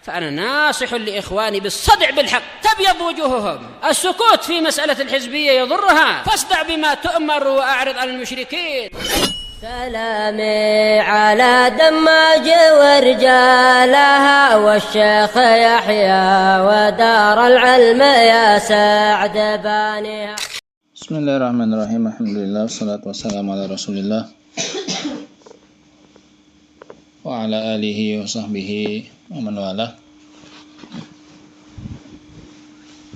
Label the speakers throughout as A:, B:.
A: فأنا ناصح لإخواني بالصدع بالحق تبيض وجوههم. السكوت في مسألة الحزبية يضرها، فاصدع بما تؤمر وأعرض عن المشركين.
B: سلامي على دماج ورجالها والشيخ يحيى ودار العلم يا سعد بانيها.
C: Bismillahirrahmanirrahim. Alhamdulillah wassalatu wassalamu ala Rasulillah wa ala alihi wa sahbihi wa man walah.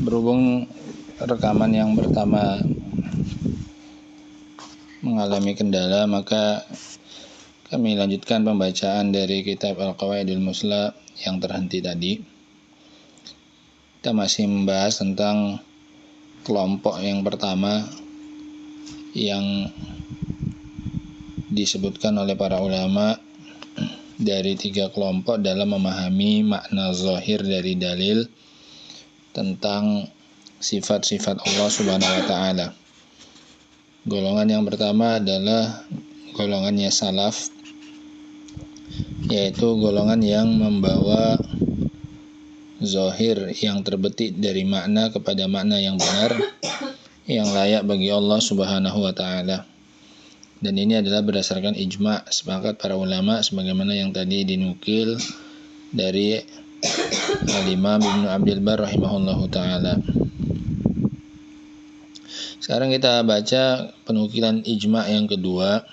C: Berhubung rekaman yang pertama mengalami kendala, maka kami lanjutkan pembacaan dari kitab Al-Qawaidul Musla yang terhenti tadi. Kita masih membahas tentang kelompok yang pertama yang disebutkan oleh para ulama dari 3 kelompok dalam memahami makna zahir dari dalil tentang sifat-sifat Allah Subhanahu wa taala. Golongan yang pertama adalah golongannya salaf, yaitu golongan yang membawa zahir yang terbetik dari makna kepada makna yang benar yang layak bagi Allah Subhanahu wa taala. Dan ini adalah berdasarkan ijma' sepakat para ulama sebagaimana yang tadi dinukil dari Al-Imam Ibnu Abdul Bar rahimahullahu taala. Sekarang kita baca penukilan ijma' yang kedua.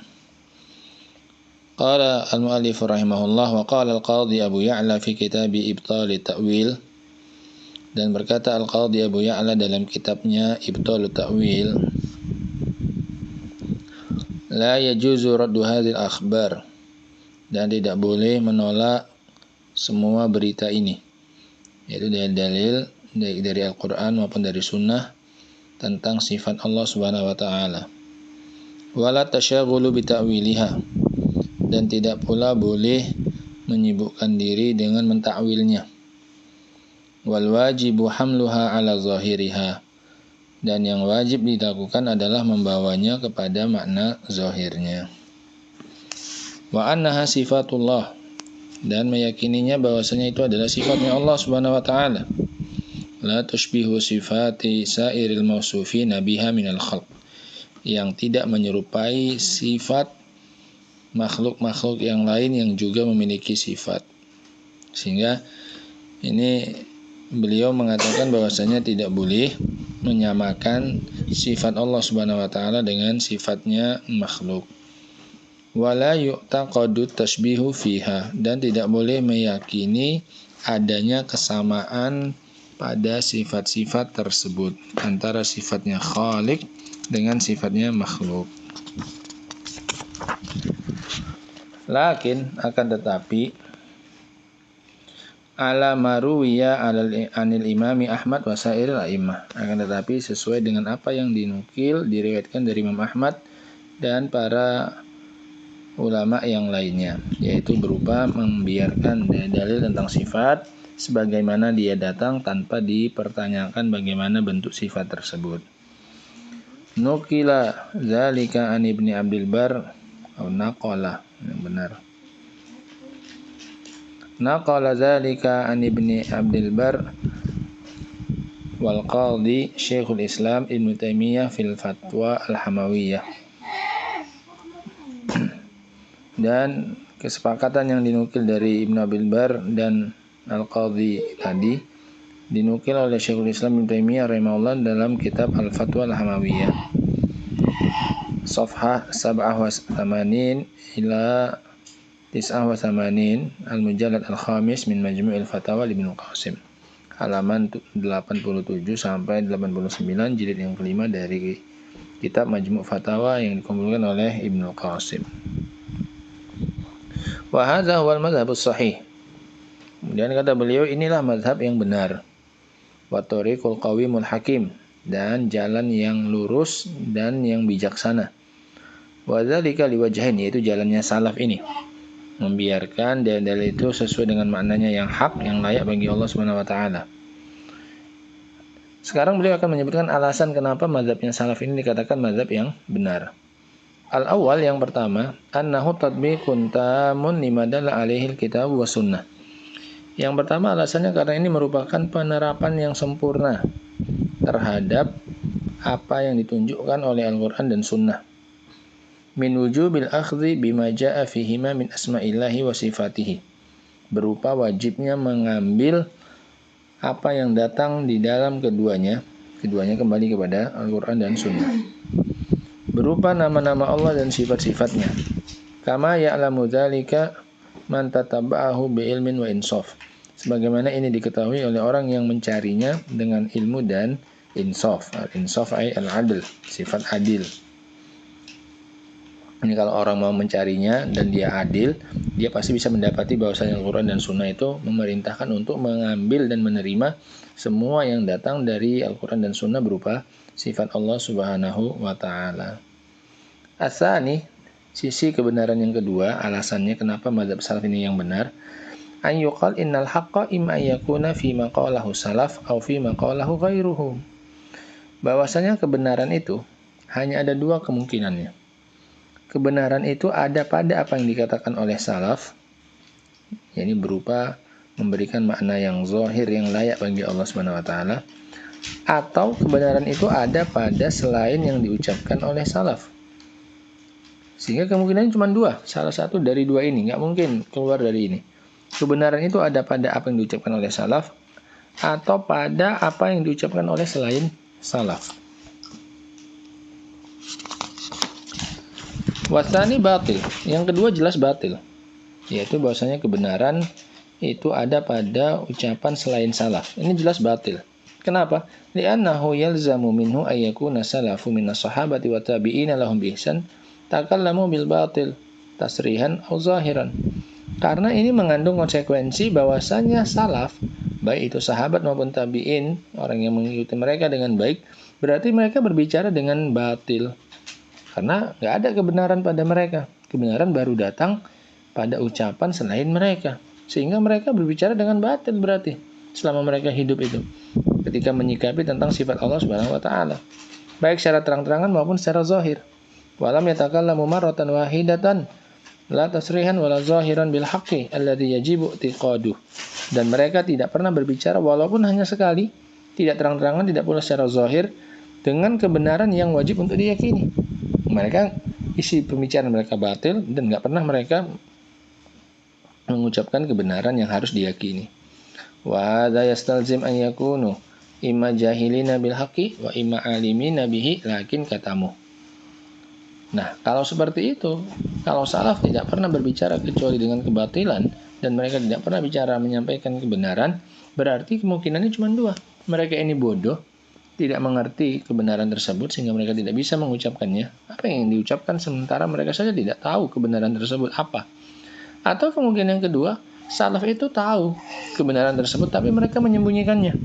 C: Qala al-mu'allif rahimahullah wa qala al-qadhi Abu Ya'la fi kitab Ibtal Ta'wil, dan berkata al-qadhi Abu Ya'la dalam kitabnya Ibtal Ta'wil, la yajuzu raddu hadhil akhbar, dan tidak boleh menolak semua berita ini, yaitu dari dalil dari Al-Quran maupun dari sunnah tentang sifat Allah Subhanahu wa taala. Wala tasyaghulu bi ta'wiliha, dan tidak pula boleh menyibukkan diri dengan mentakwilnya. Wal wajibu hamluha ala zahiriha, dan yang wajib dilakukan adalah membawanya kepada makna zahirnya. Wa annaha sifatullah, dan meyakininya bahwasanya itu adalah sifatnya Allah Subhanahu wa taala. La tushbihu sifati sairil mausufina biha minal khalq, yang tidak menyerupai sifat makhluk-makhluk yang lain yang juga memiliki sifat. Sehingga ini beliau mengatakan bahwasanya tidak boleh menyamakan sifat Allah Subhanahu wa taala dengan sifatnya makhluk. Wala yu'taqadu tashbihu fiha, dan tidak boleh meyakini adanya kesamaan pada sifat-sifat tersebut antara sifatnya Khaliq dengan sifatnya makhluk. Lakin akan tetapi ala maruwiya anil imami Ahmad wa sairil a'immah, akan tetapi sesuai dengan apa yang dinukil diriwayatkan dari Imam Ahmad dan para ulama yang lainnya, yaitu berupa membiarkan dalil tentang sifat sebagaimana dia datang tanpa dipertanyakan bagaimana bentuk sifat tersebut. Nukila zalika an Ibni Abdul Bar atau naqala, yang benar. Naqala zalika an Ibni Abdul Bar wal qadhi Syekhul Islam Ibnu Taimiyah fil Fatwa Al-Hamawiyah. Dan kesepakatan yang dinukil dari Ibnu Abdul Bar dan Al-Qadhi tadi dinukil oleh Syekhul Islam Ibnu Taimiyah rahimahullah dalam kitab Al-Fatwa Al-Hamawiyah, Safhah 87 ila 89, Al-Mujallad Al-Khamis min Majmu'il Fatawa Ibnu Qasim, halaman 87 sampai 89, jilid yang kelima dari kitab Majmu' Fatawa yang dikumpulkan oleh Ibnu Qasim. Wa hadza huwal madzhabus shahih. Kemudian kata beliau, inilah mazhab yang benar. Wa tariqul qawimul hakim, dan jalan yang lurus dan yang bijaksana. Wa dzalika liwajhain, yaitu jalannya salaf ini, membiarkan dalil itu sesuai dengan maknanya yang hak, yang layak bagi Allah Subhanahu wa taala. Sekarang beliau akan menyebutkan alasan kenapa mazhabnya salaf ini dikatakan mazhab yang benar. Al-awwal, yang pertama, annahu tatbiqun tamun lima dalla alaihi al-kitab wa sunnah, Yang pertama alasannya karena ini merupakan penerapan yang sempurna terhadap apa yang ditunjukkan oleh Al-Quran dan Sunnah. Min wujubil akhdhi bima ja'a fihima min asma'illahi wa sifatihi. Berupa wajibnya mengambil apa yang datang di dalam keduanya kembali kepada Al-Quran dan Sunnah. Berupa nama-nama Allah dan sifat-sifatnya. Kama ya'lamu dzalika man tataba'ahu bi'ilmin wa insaf. Sebagaimana ini diketahui oleh orang yang mencarinya dengan ilmu dan insaf. Al-insaf ay al-adl, sifat adil. Ini kalau orang mau mencarinya dan dia adil, dia pasti bisa mendapati bahwasanya Al-Quran dan Sunnah itu memerintahkan untuk mengambil dan menerima semua yang datang dari Al-Quran dan Sunnah berupa sifat Allah Subhanahu wa Ta'ala. Asani, sisi kebenaran yang kedua, alasannya kenapa mazhab salaf ini yang benar. An yuqal innal haqqa imma yakuna fi ma qalahu salaf aw fi ma qalahu ghairuhum. Bahwasanya kebenaran itu hanya ada dua kemungkinannya. Kebenaran itu ada pada apa yang dikatakan oleh salaf, yakni berupa memberikan makna yang zahir yang layak bagi Allah Subhanahu wa taala, atau kebenaran itu ada pada selain yang diucapkan oleh salaf. Sehingga kemungkinannya cuma dua, salah satu dari dua ini, nggak mungkin keluar dari ini. Kebenaran itu ada pada apa yang diucapkan oleh salaf, atau pada apa yang diucapkan oleh selain salaf. Wasani batil, yang kedua jelas batil, yaitu bahwasanya kebenaran itu ada pada ucapan selain salaf. Ini jelas batil. Kenapa? Li'annahu yalzamu minhu ayyakuna salafu minas sahabati wa tabi'ina lahum bihsan takallamu bil batil tasrihan au zahiran. Karena ini mengandung konsekuensi bahwasanya salaf, baik itu sahabat maupun tabi'in, orang yang mengikuti mereka dengan baik, berarti mereka berbicara dengan batil. Karena nggak ada kebenaran pada mereka. Kebenaran baru datang pada ucapan selain mereka. Sehingga mereka berbicara dengan batil berarti selama mereka hidup itu. Ketika menyikapi tentang sifat Allah Subhanahu wa taala. Baik secara terang-terangan maupun secara zahir. Walam yatakallamu marratan wahidatan la tasrihan wala zahiran bil haqqi alladhi yajibu i'tiqaduh. Dan mereka tidak pernah berbicara walaupun hanya sekali, tidak terang-terangan, tidak pula secara zahir, dengan kebenaran yang wajib untuk diyakini. Mereka isi pembicaraan mereka batil dan nggak pernah mereka mengucapkan kebenaran yang harus diyakini. Wa hadza yastalzim an yakunu imma jahilina bil haqqi wa imma alimina bihi lakin katamu. Nah, kalau seperti itu, kalau salaf tidak pernah berbicara kecuali dengan kebatilan dan mereka tidak pernah bicara menyampaikan kebenaran, berarti kemungkinannya cuma dua. Mereka ini bodoh, tidak mengerti kebenaran tersebut sehingga mereka tidak bisa mengucapkannya. Apa yang diucapkan sementara mereka saja tidak tahu kebenaran tersebut apa. Atau kemungkinan yang kedua, salaf itu tahu kebenaran tersebut tapi mereka menyembunyikannya.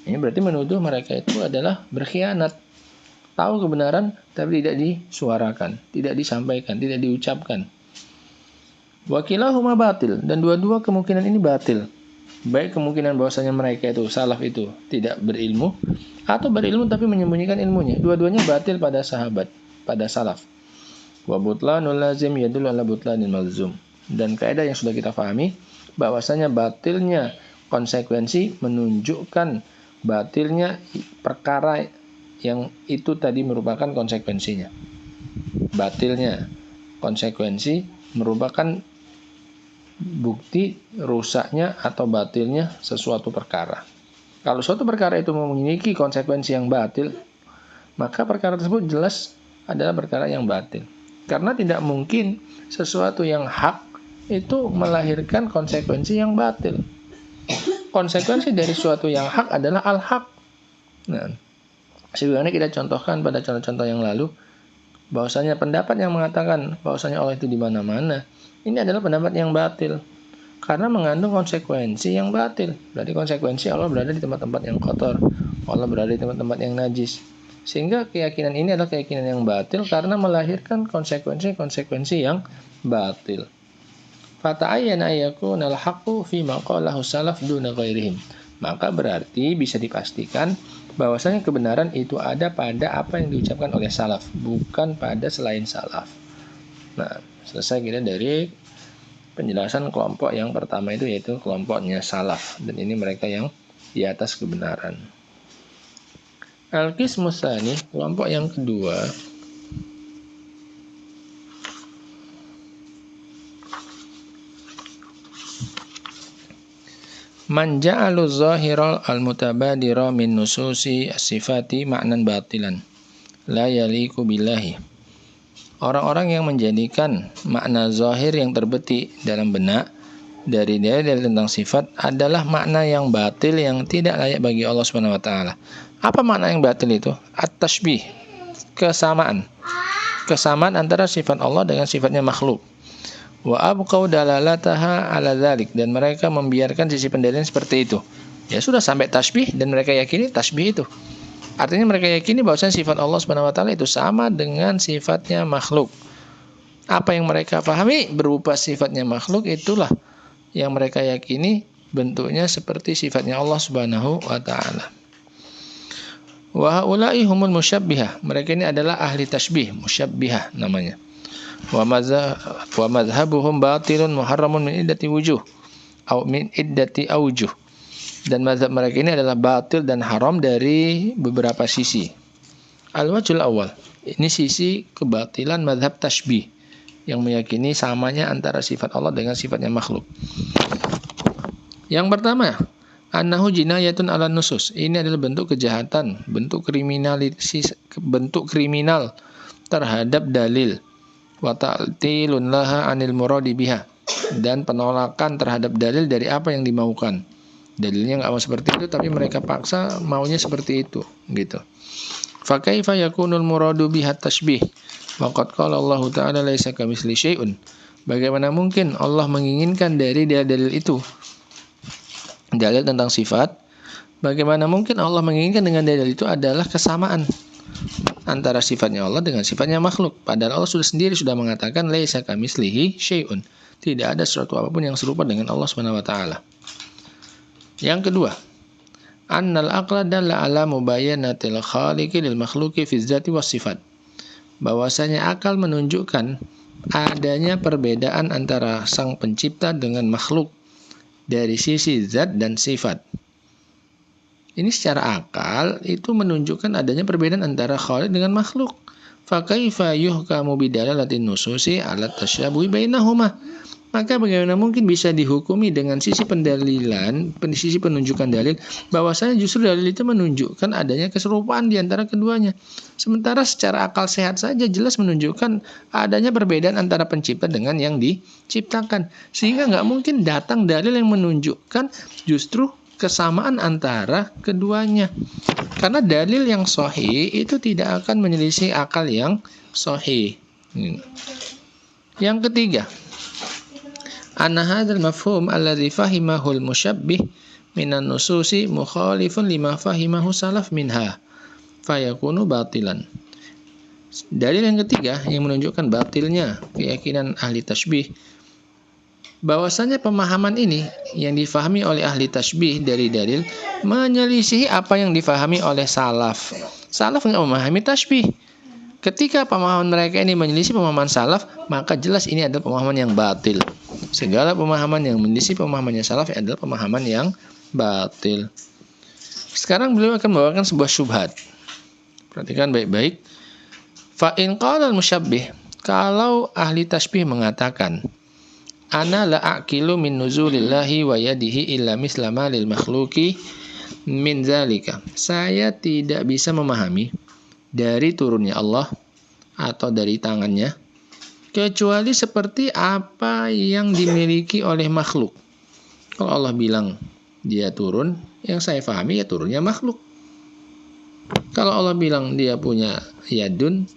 C: Ini berarti menuduh mereka itu adalah berkhianat. Tahu kebenaran tapi tidak disuarakan, tidak disampaikan, tidak diucapkan. Wakilahuma batil, dan dua-dua kemungkinan ini batil. Baik kemungkinan bahwasanya mereka itu salaf itu tidak berilmu, atau berilmu tapi menyembunyikan ilmunya. Dua-duanya batil pada sahabat, pada salaf. Wa butlanul lazim yadullu ala butlanil malzum. Dan kaidah yang sudah kita pahami bahwasanya batilnya konsekuensi menunjukkan batilnya perkara yang itu tadi merupakan konsekuensinya. Batilnya konsekuensi merupakan bukti rusaknya atau batilnya sesuatu perkara. Kalau suatu perkara itu memiliki konsekuensi yang batil, maka perkara tersebut jelas adalah perkara yang batil. Karena tidak mungkin sesuatu yang hak itu melahirkan konsekuensi yang batil. Konsekuensi dari suatu yang hak adalah al-haq. Nah, sebagaimana kita contohkan pada contoh-contoh yang lalu, bahwasanya pendapat yang mengatakan bahwasanya Allah itu di mana-mana, ini adalah pendapat yang batil karena mengandung konsekuensi yang batil. Berarti konsekuensi Allah berada di tempat-tempat yang kotor, Allah berada di tempat-tempat yang najis. Sehingga keyakinan ini adalah keyakinan yang batil karena melahirkan konsekuensi-konsekuensi yang batil. Fata'ayyana yakuna al-haqqu fi ma qalahu salaf duna ghairihim. Maka berarti bisa dipastikan bahwasanya kebenaran itu ada pada apa yang diucapkan oleh salaf, bukan pada selain salaf. Nah, selesai kita dari penjelasan kelompok yang pertama itu yaitu kelompoknya salaf, dan ini mereka yang di atas kebenaran. Al-qismus tsani, kelompok yang kedua, man ja'alu zahiral al-mutabadira min nususi as-sifati ma'nan batilan la yaliku billahi. Orang-orang yang menjadikan makna zahir yang terbetik dalam benak dari dalil tentang sifat adalah makna yang batil yang tidak layak bagi Allah Subhanahu wa taala. Apa makna yang batil itu? At-tashbih, kesamaan. Kesamaan antara sifat Allah dengan sifatnya makhluk. Wa abqau dalalataha ala dzalik, dan mereka membiarkan sisi pendalilan seperti itu. Ya sudah sampai tasbih dan mereka yakini tasbih itu. Artinya mereka yakini bahwasanya sifat Allah Subhanahu wa taala itu sama dengan sifatnya makhluk. Apa yang mereka pahami berupa sifatnya makhluk, itulah yang mereka yakini bentuknya seperti sifatnya Allah Subhanahu wa taala. Wa haula'i humul musyabbihah. Mereka ini adalah ahli tasbih, musyabbihah namanya. Wa madhhabuhum batilun muharramun min iddati wujuh atau min iddati aujuh. Dan mazhab mereka ini adalah batil dan haram dari beberapa sisi. Al-wajhul awal, ini sisi kebatilan mazhab tashbih yang meyakini samanya antara sifat Allah dengan sifatnya makhluk. Yang pertama, annahu jinayatun ala nusus. Ini adalah bentuk kejahatan, bentuk kriminal terhadap dalil. Wa ta'tilun laha anil muradi biha, dan penolakan terhadap dalil dari apa yang dimaukan. Dalilnya nggak mau seperti itu, tapi mereka paksa maunya seperti itu, gitu. Fa kaifa yakunul muradu bihat tashbih? Waqad qala Allah Ta'ala laisa kamitsli syai'un. Bagaimana mungkin Allah menginginkan dari dalil itu, dalil tentang sifat? Bagaimana mungkin Allah menginginkan dengan dalil itu adalah kesamaan antara sifatnya Allah dengan sifatnya makhluk? Padahal Allah sudah mengatakan laisa kamitslihi syai'un. Tidak ada sesuatu apapun yang serupa dengan Allah Subhanahu wa taala. Yang kedua, annal aqla dalla ala mubayyanatil khaliqi lil makhluqi fi dzati was sifat. Bahwasanya akal menunjukkan adanya perbedaan antara sang pencipta dengan makhluk dari sisi zat dan sifat. Ini secara akal itu menunjukkan adanya perbedaan antara khaliq dengan makhluk. Fa kaifa yuhkamu bidalalatin nususi ala tasyabuhi bainahuma? Maka bagaimana mungkin bisa dihukumi dengan sisi pendalilan, sisi penunjukan dalil, bahwasanya justru dalil itu menunjukkan adanya keserupaan di antara keduanya. Sementara secara akal sehat saja jelas menunjukkan adanya perbedaan antara pencipta dengan yang diciptakan. Sehingga nggak mungkin datang dalil yang menunjukkan justru kesamaan antara keduanya. Karena dalil yang sahih itu tidak akan menyelisih akal yang sahih. Yang ketiga, anna hadzal mafhum alladhi fahimahu al-musyabbih minan nususi mukhalifun lima fahimahu salaf minha fayakunu batilan. Dalil yang ketiga yang menunjukkan batilnya keyakinan ahli tasbih, bahwasanya pemahaman ini yang difahami oleh ahli tasbih dari dalil menyelisih apa yang difahami oleh salaf. Salaf enggak memahami tasbih. Ketika pemahaman mereka ini menyelisih pemahaman salaf, maka jelas ini adalah pemahaman yang batil. Segala pemahaman yang menyelisih pemahamannya salaf adalah pemahaman yang batil. Sekarang beliau akan membawakan sebuah syubhat. Perhatikan baik-baik. Fa in qala al-musyabbih, kalau ahli tasbih mengatakan, ana la aqilu min nuzulillahi wa yadihi illa mislama lil makhluqi min zalika. Saya tidak bisa memahami dari turunnya Allah atau dari tangannya kecuali seperti apa yang dimiliki oleh makhluk. Kalau Allah bilang dia turun, yang saya pahami ya turunnya makhluk. Kalau Allah bilang dia punya yadun,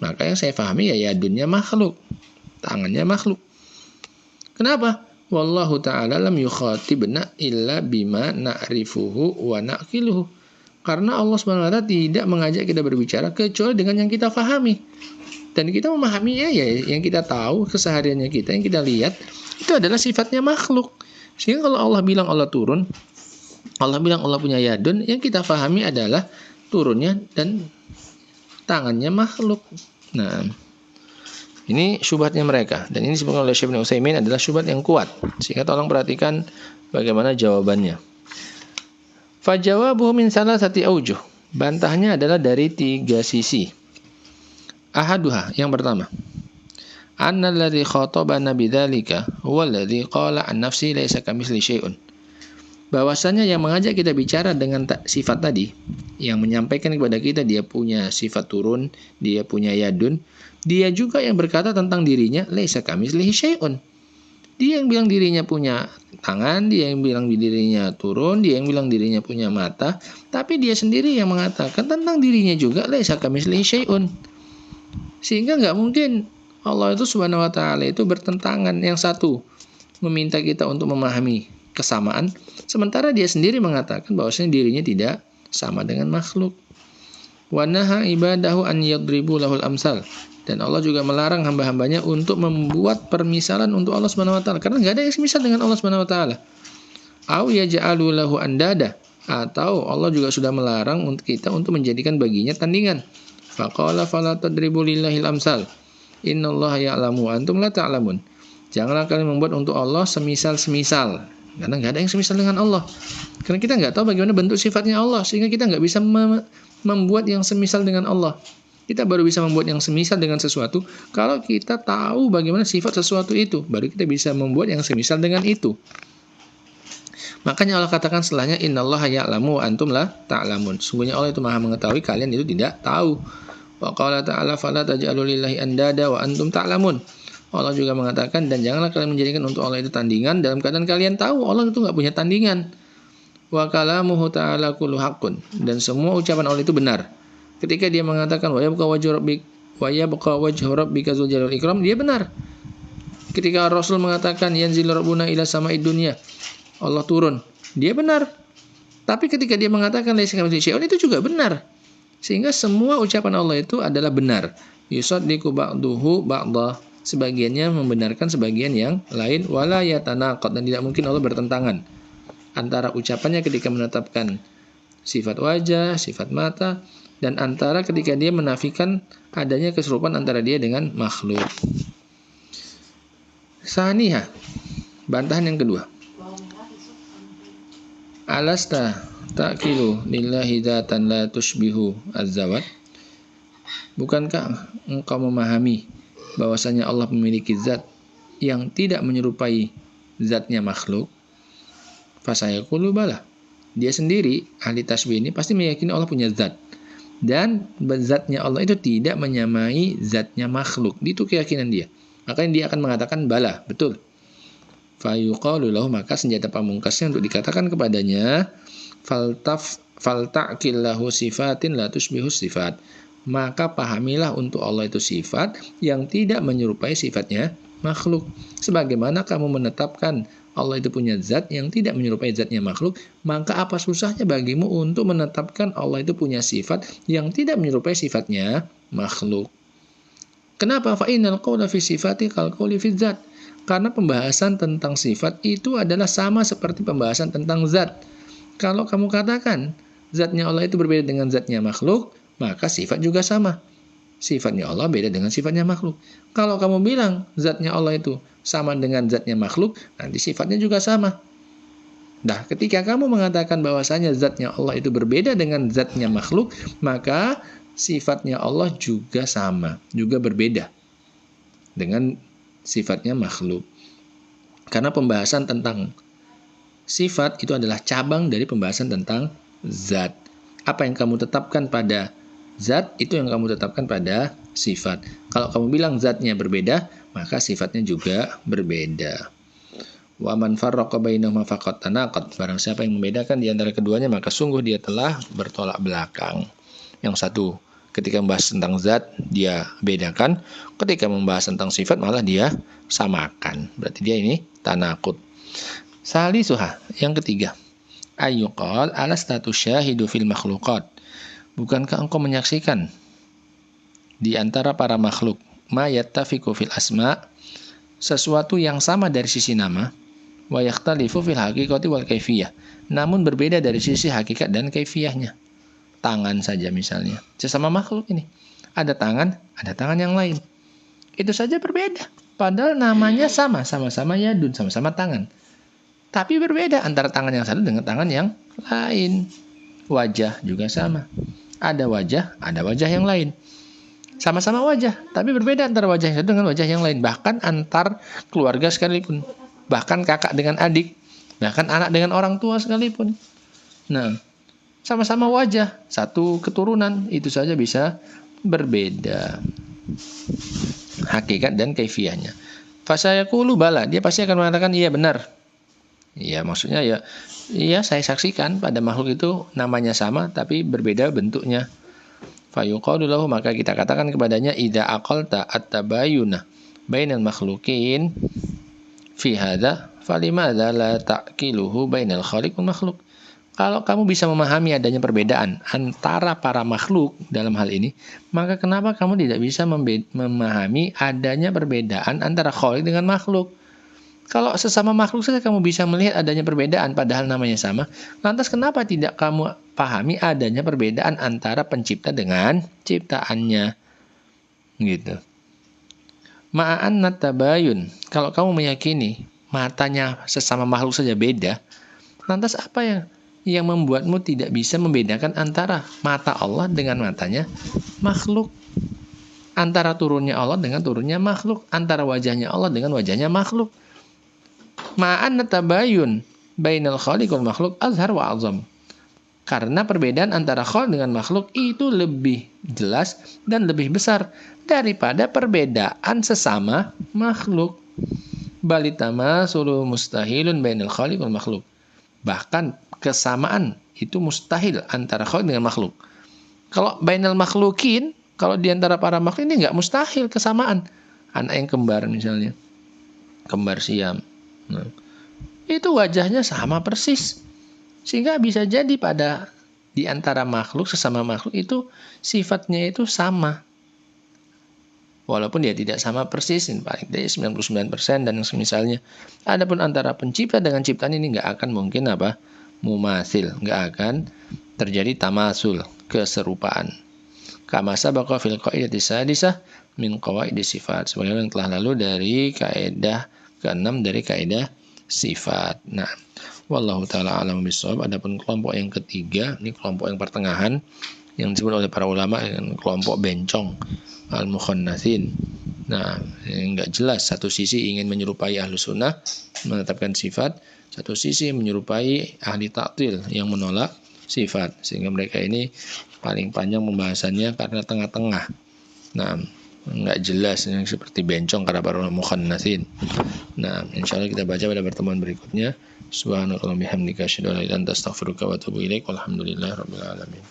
C: maka yang saya pahami ya yadunnya makhluk, tangannya makhluk. Kenapa? Wallahu ta'ala lam yukhatibna illa bima na'rifuhu wa na'qiluhu. Karena Allah SWT tidak mengajak kita berbicara kecuali dengan yang kita fahami. Dan kita memahami ya yang kita tahu, kesehariannya kita, yang kita lihat, itu adalah sifatnya makhluk. Sehingga kalau Allah bilang Allah turun, Allah bilang Allah punya yadun, yang kita fahami adalah turunnya dan tangannya makhluk. Nah, Ini syubhatnya mereka, dan ini disebutkan oleh Syekh Ibnu Utsaimin adalah syubhat yang kuat. Sehingga tolong perhatikan bagaimana jawabannya. Fajawabuhu min salasati aujuh. Bantahnya adalah dari 3 sisi. Ahaduha, yang pertama. Anna alladhi khatabana bidzalika huwa alladhi qala an nafsi laisa kamitsli syai'un. Bahwasanya yang mengajak kita bicara dengan sifat tadi, yang menyampaikan kepada kita dia punya sifat turun, dia punya yadun, dia juga yang berkata tentang dirinya laisa kamitslihi syai'un. Dia yang bilang dirinya punya tangan, dia yang bilang dirinya turun, dia yang bilang dirinya punya mata, tapi dia sendiri yang mengatakan tentang dirinya juga laisa kamitslihi syai'un. Sehingga enggak mungkin Allah itu Subhanahu wa taala itu bertentangan. Yang satu meminta kita untuk memahami kesamaan, sementara dia sendiri mengatakan bahwasanya dirinya tidak sama dengan makhluk. Wa naha ibadahu an yadribu lahul amsal. Dan Allah juga melarang hamba-hambanya untuk membuat permisalan untuk Allah Subhanahu wa taala, karena enggak ada yang semisal dengan Allah Subhanahu wa taala. Au yaj'alu lahu andada, atau Allah juga sudah melarang untuk kita untuk menjadikan baginya tandingan. Faqala fala tadribu lillahil amsal. Innallaha ya'lamu antum la ta'lamun. Janganlah kalian membuat untuk Allah semisal-semisal, karena enggak ada yang semisal dengan Allah. Karena kita enggak tahu bagaimana bentuk sifatnya Allah, sehingga kita enggak bisa membuat yang semisal dengan Allah. Kita baru bisa membuat yang semisal dengan sesuatu kalau kita tahu bagaimana sifat sesuatu itu, baru kita bisa membuat yang semisal dengan itu. Makanya Allah katakan setelahnya, innallaha ya'lamu wa antum la ta'lamun. Sungguhnya Allah itu Maha mengetahui, kalian itu tidak tahu. Wa qala ta'ala fala taj'alu lillahi andada wa antum ta'lamun. Allah juga mengatakan, dan janganlah kalian menjadikan untuk Allah itu tandingan dalam keadaan kalian tahu Allah itu enggak punya tandingan. Wa kalamuhu ta'ala kullu haqqun. Dan semua ucapan Allah itu benar. Ketika dia mengatakan wa yabqa wajhu rabbika dzul jalali wal ikram, dia benar. Ketika Rasul mengatakan yanzilu rabbuna ila sama'id dunya, Allah turun, dia benar. Tapi ketika dia mengatakan laisa kamitslihi syai'un, itu juga benar. Sehingga semua ucapan Allah itu adalah benar. Yusaddiqu ba'duhu ba'dha. Sebagiannya membenarkan sebagian yang lain, wala yatanaqad, dan tidak mungkin Allah bertentangan antara ucapannya ketika menetapkan sifat wajah, sifat mata, dan antara ketika dia menafikan adanya keserupaan antara dia dengan makhluk. Saniha, bantahan yang kedua. Alasta ta'kilu lillahi dzatan la tushbihu az-zawat. Bukankah engkau memahami bahwasanya Allah memiliki zat yang tidak menyerupai zatnya makhluk? Fasayaqulu bala. Dia sendiri, ahli tasbih ini pasti meyakini Allah punya zat. Dan zatnya Allah itu tidak menyamai zatnya makhluk. Itu keyakinan dia. Makanya dia akan mengatakan bala, betul. Fayuqalu lahu, maka senjata pamungkasnya untuk dikatakan kepadanya, falta'kil lahu sifatin la tushbihu sifat. Maka pahamilah untuk Allah itu sifat yang tidak menyerupai sifatnya makhluk. Sebagaimana kamu menetapkan Allah itu punya zat yang tidak menyerupai zatnya makhluk, maka apa susahnya bagimu untuk menetapkan Allah itu punya sifat yang tidak menyerupai sifatnya makhluk. Kenapa? Fa'innal qawla fi sifati kal qawli fi zat. Karena pembahasan tentang sifat itu adalah sama seperti pembahasan tentang zat. Kalau kamu katakan zatnya Allah itu berbeda dengan zatnya makhluk, maka sifat juga sama. Sifatnya Allah beda dengan sifatnya makhluk. Kalau kamu bilang zatnya Allah itu sama dengan zatnya makhluk, nanti sifatnya juga sama. Nah, ketika kamu mengatakan bahwasanya zatnya Allah itu berbeda dengan zatnya makhluk, maka sifatnya Allah juga sama, juga berbeda dengan sifatnya makhluk. Karena pembahasan tentang sifat itu adalah cabang dari pembahasan tentang zat. Apa yang kamu tetapkan pada zat, itu yang kamu tetapkan pada sifat. Kalau kamu bilang zatnya berbeda, maka sifatnya juga berbeda. Wa man farraqa bainahuma faqad tanaqad. Barang siapa yang membedakan di antara keduanya, maka sungguh dia telah bertolak belakang. Yang satu, ketika membahas tentang zat, dia bedakan. Ketika membahas tentang sifat, malah dia samakan. Berarti dia ini tanaqud. Salisuha, yang ketiga. Ayyuqal ala status syahidu fil makhluqat. Bukankah engkau menyaksikan di antara para makhluk ma yattafiqu fil asma, sesuatu yang sama dari sisi nama, wa yakhtalifu fil haqiqati wal kaifiyah, namun berbeda dari sisi hakikat dan kaifiyahnya. Tangan saja misalnya, sesama makhluk ini ada tangan yang lain. Itu saja berbeda. Padahal namanya sama-sama yadun, sama-sama tangan. Tapi berbeda antara tangan yang satu dengan tangan yang lain. Wajah juga sama. Ada wajah yang lain. Sama-sama wajah, tapi berbeda antara wajah yang satu dengan wajah yang lain. Bahkan antar keluarga sekalipun. Bahkan kakak dengan adik. Bahkan anak dengan orang tua sekalipun. Nah, sama-sama wajah, satu keturunan, itu saja bisa berbeda. Hakikat dan kaifiyahnya. Fasayaqulu bala, dia pasti akan mengatakan iya benar. Iya, maksudnya iya saya saksikan pada makhluk itu namanya sama tapi berbeda bentuknya. Fayuqalu lahu, maka kita katakan kepadanya idza aqalta at-tabayuna bainal makhluqin fi hadza falimadza la ta'qiluhu bainal khaliq wal makhluk. Kalau kamu bisa memahami adanya perbedaan antara para makhluk dalam hal ini, maka kenapa kamu tidak bisa memahami adanya perbedaan antara khaliq dengan makhluk? Kalau sesama makhluk saja kamu bisa melihat adanya perbedaan padahal namanya sama, lantas kenapa tidak kamu pahami adanya perbedaan antara pencipta dengan ciptaannya? Gitu. Ma'an natabayun. Kalau kamu meyakini matanya sesama makhluk saja beda, lantas apa yang membuatmu tidak bisa membedakan antara mata Allah dengan matanya makhluk? Antara turunnya Allah dengan turunnya makhluk, antara wajahnya Allah dengan wajahnya makhluk. Ma'an natabayun bainal khaliq wal makhluk azhar wa azam. Karena perbedaan antara khaliq dengan makhluk itu lebih jelas dan lebih besar daripada perbedaan sesama makhluk. Balitama sulu mustahilun bainal khaliq wal makhluk. Bahkan kesamaan itu mustahil antara khaliq dengan makhluk. Kalau bainal makhlukin, kalau di antara para makhluk ini enggak mustahil kesamaan. Anak yang kembar misalnya, kembar siam. Nah, itu wajahnya sama persis. Sehingga bisa jadi di antara makhluk, sesama makhluk itu sifatnya itu sama. Walaupun dia tidak sama persis, paling dari 99% dan misalnya. Adapun antara pencipta dengan ciptaan ini nggak akan mungkin mumasil, nggak akan terjadi tamasul, keserupaan. Kama sabaqa fil qaidati sadisah min qawaidi sifat. Sebagaimana yang telah lalu dari kaidah ke-6 dari kaidah sifat. Nah, wallahu taala alam bisawab. Adapun kelompok yang ketiga, ini kelompok yang pertengahan yang disebut oleh para ulama dengan kelompok bencong al-mukhannatsin. Nah, enggak jelas, satu sisi ingin menyerupai ahlu sunnah menetapkan sifat, satu sisi menyerupai ahli ta'til yang menolak sifat, sehingga mereka ini paling panjang pembahasannya karena tengah-tengah. Nah, enggak jelas yang seperti bencong karena para mukhannatsin. Nah, insyaallah kita baca pada pertemuan berikutnya. Subhanakallahumma bihamdika asyhadu an la ilaha illa anta astaghfiruka wa atubu ilaik. Walhamdulillahirabbil alamin.